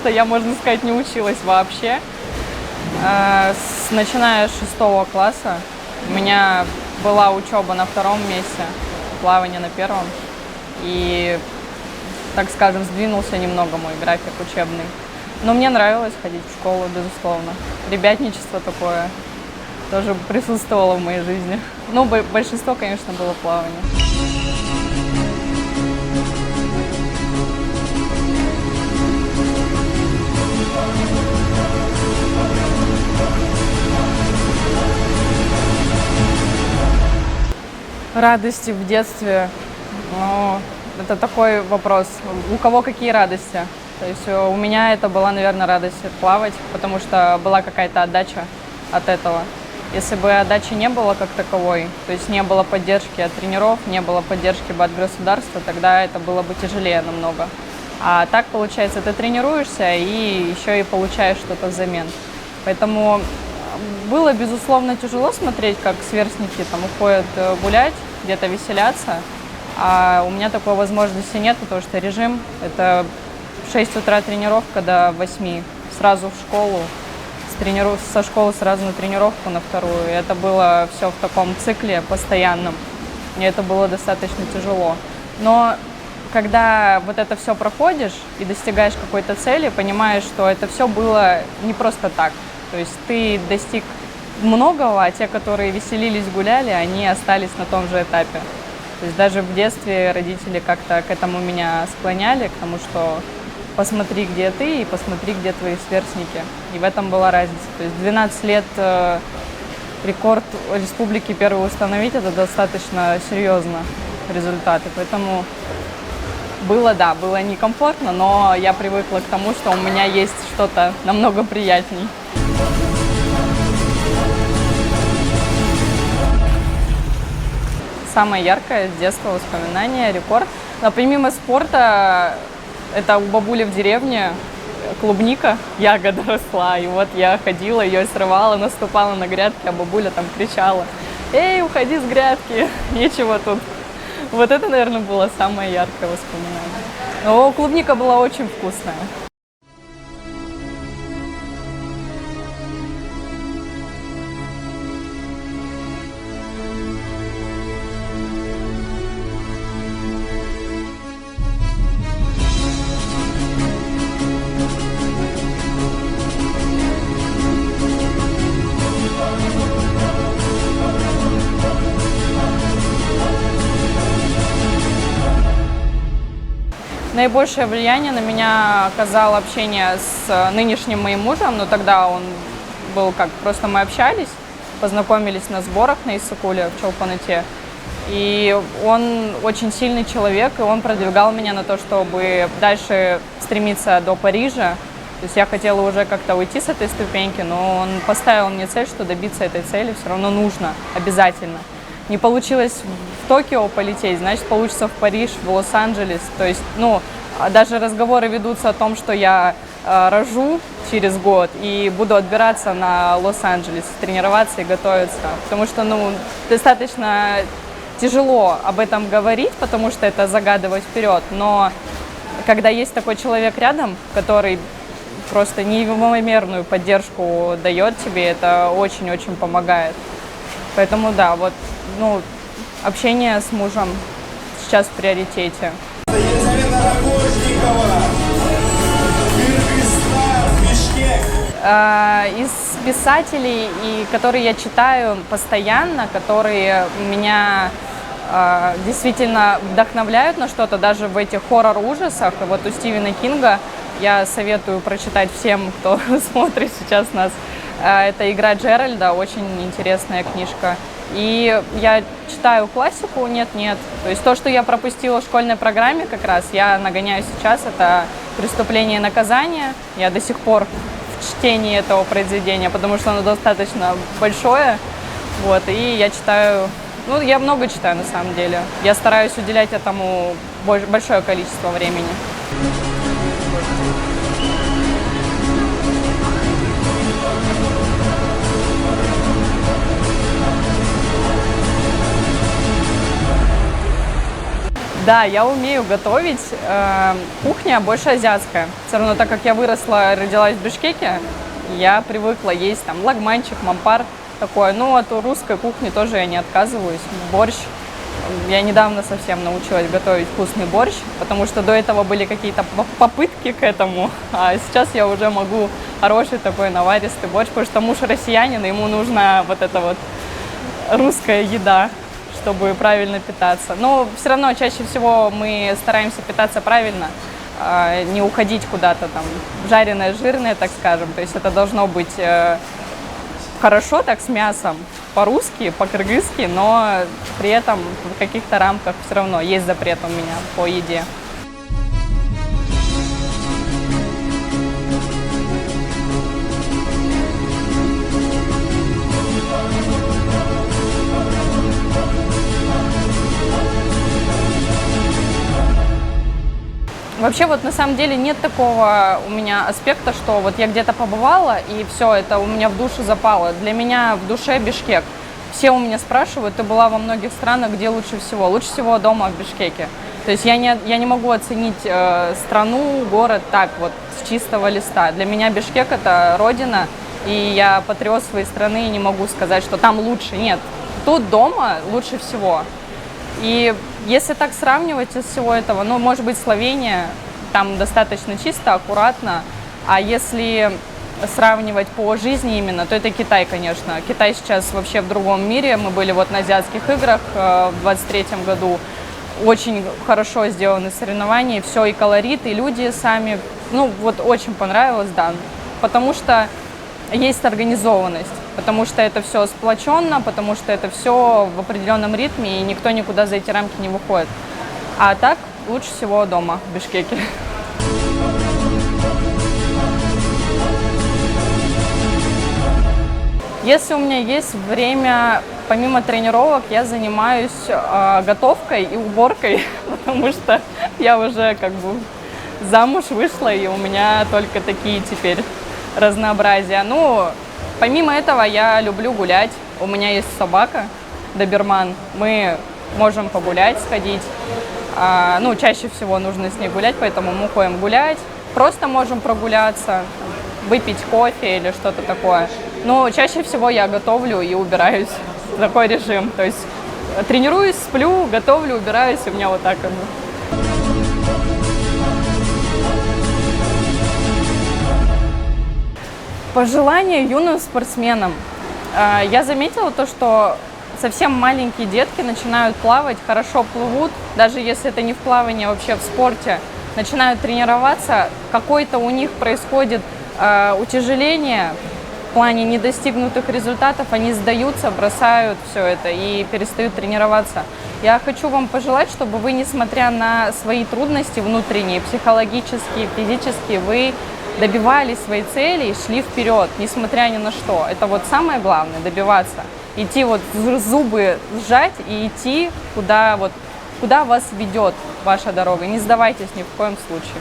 что я, можно сказать, не училась вообще. Начиная с 6 класса у меня была учеба на 2-м месте, плавание на 1-м. И, так скажем, сдвинулся немного мой график учебный. Но мне нравилось ходить в школу, безусловно. Ребятничество такое тоже присутствовало в моей жизни. Ну, большинство, конечно, было плавание. Радости в детстве, ну, это такой вопрос. У кого какие радости? То есть у меня это была, наверное, радость плавать, потому что была какая-то отдача от этого. Если бы отдачи не было как таковой, то есть не было поддержки от тренеров, не было поддержки бы от государства, тогда это было бы тяжелее намного. А так, получается, ты тренируешься и еще и получаешь что-то взамен. Поэтому было, безусловно, тяжело смотреть, как сверстники там уходят гулять, где-то веселяться. А у меня такой возможности нет, потому что режим – это в 6 утра тренировка до 8, сразу в школу, со школы сразу на тренировку на 2-ю. И это было все в таком цикле постоянном, и это было достаточно тяжело. Но когда вот это все проходишь и достигаешь какой-то цели, понимаешь, что это все было не просто так. То есть ты достиг многого, а те, которые веселились, гуляли, они остались на том же этапе. То есть даже в детстве родители как-то к этому меня склоняли, к тому, что посмотри, где ты, и посмотри, где твои сверстники. И в этом была разница. То есть 12 лет рекорд республики первый установить, это достаточно серьезно результаты. Поэтому было некомфортно, но я привыкла к тому, что у меня есть что-то намного приятней. Самое яркое с детства воспоминание, рекорд. Но помимо спорта, это у бабули в деревне клубника, ягода росла. И вот я ходила, ее срывала, наступала на грядки, а бабуля там кричала: «Эй, уходи с грядки, нечего тут». Вот это, наверное, было самое яркое воспоминание. Но клубника была очень вкусная. Наибольшее влияние на меня оказало общение с нынешним моим мужем, но тогда он был как, просто мы общались, познакомились на сборах на Иссыкуле в Чолпан-Ате. И он очень сильный человек, и он продвигал меня на то, чтобы дальше стремиться до Парижа. То есть я хотела уже как-то уйти с этой ступеньки, но он поставил мне цель, что добиться этой цели все равно нужно, обязательно. Не получилось в Токио полететь, значит, получится в Париж, в Лос-Анджелес. То есть, даже разговоры ведутся о том, что я рожу через год и буду отбираться на Лос-Анджелес, тренироваться и готовиться. Потому что, достаточно тяжело об этом говорить, потому что это загадывать вперед. Но когда есть такой человек рядом, который просто неимоверную поддержку дает тебе, это очень-очень помогает. Поэтому да, общение с мужем сейчас в приоритете. Елизавета Рогожникова, Из писателей, которые я читаю постоянно, которые меня действительно вдохновляют на что-то, даже в этих хоррор-ужасах. Вот у Стивена Кинга я советую прочитать всем, кто смотрит сейчас нас. Это «Игра Джеральда», очень интересная книжка. И я читаю классику «Нет-нет». То есть то, что я пропустила в школьной программе как раз, я нагоняю сейчас, это «Преступление и наказание». Я до сих пор в чтении этого произведения, потому что оно достаточно большое. И я читаю, я много читаю на самом деле. Я стараюсь уделять этому большое количество времени. Да, я умею готовить. Кухня больше азиатская. Все равно, так как я выросла, родилась в Бишкеке, я привыкла есть там лагманчик, мампар такое. Ну, от русской кухни тоже я не отказываюсь. Борщ. Я недавно совсем научилась готовить вкусный борщ, потому что до этого были какие-то попытки к этому, а сейчас я уже могу хороший такой наваристый борщ, потому что муж россиянин, и ему нужна вот эта вот русская еда, чтобы правильно питаться. Но все равно чаще всего мы стараемся питаться правильно, не уходить куда-то там жареное, жирное, так скажем. То есть это должно быть хорошо так с мясом, по-русски, по-кыргызски, но при этом в каких-то рамках все равно есть запрет у меня по еде. Вообще вот на самом деле нет такого у меня аспекта, что вот я где-то побывала и все, это у меня в душу запало. Для меня в душе Бишкек. Все у меня спрашивают, ты была во многих странах, где лучше всего? Лучше всего дома в Бишкеке. То есть я не могу оценить страну, город так вот с чистого листа. Для меня Бишкек это родина, и я патриот своей страны и не могу сказать, что там лучше. Нет, тут дома лучше всего. И если так сравнивать из всего этого, ну, может быть, Словения, там достаточно чисто, аккуратно, а если сравнивать по жизни именно, то это Китай, конечно. Китай сейчас вообще в другом мире. Мы были вот на азиатских играх в 23-м году. Очень хорошо сделаны соревнования, все и колорит, и люди сами. Ну, вот очень понравилось, да, потому что есть организованность, потому что это все сплоченно, потому что это все в определенном ритме, и никто никуда за эти рамки не выходит. А так лучше всего дома в Бишкеке. Если у меня есть время, помимо тренировок, я занимаюсь готовкой и уборкой, потому что я уже как бы замуж вышла, и у меня только такие теперь разнообразия. Ну, помимо этого, я люблю гулять. У меня есть собака, доберман. Мы можем погулять, сходить. Ну, чаще всего нужно с ней гулять, поэтому мы ходим гулять. Просто можем прогуляться, выпить кофе или что-то такое. Но чаще всего я готовлю и убираюсь. Такой режим. То есть тренируюсь, сплю, готовлю, убираюсь, и у меня вот так как бы. Пожелания юным спортсменам. Я заметила то, что совсем маленькие детки начинают плавать, хорошо плывут, даже если это не в плавании, а вообще в спорте, начинают тренироваться, какое-то у них происходит утяжеление в плане недостигнутых результатов, они сдаются, бросают все это и перестают тренироваться. Я хочу вам пожелать, чтобы вы, несмотря на свои трудности внутренние, психологические, физические, вы добивались своей цели и шли вперед, несмотря ни на что. Это вот самое главное, добиваться. Идти вот зубы сжать и идти, куда вас ведет ваша дорога. Не сдавайтесь ни в коем случае.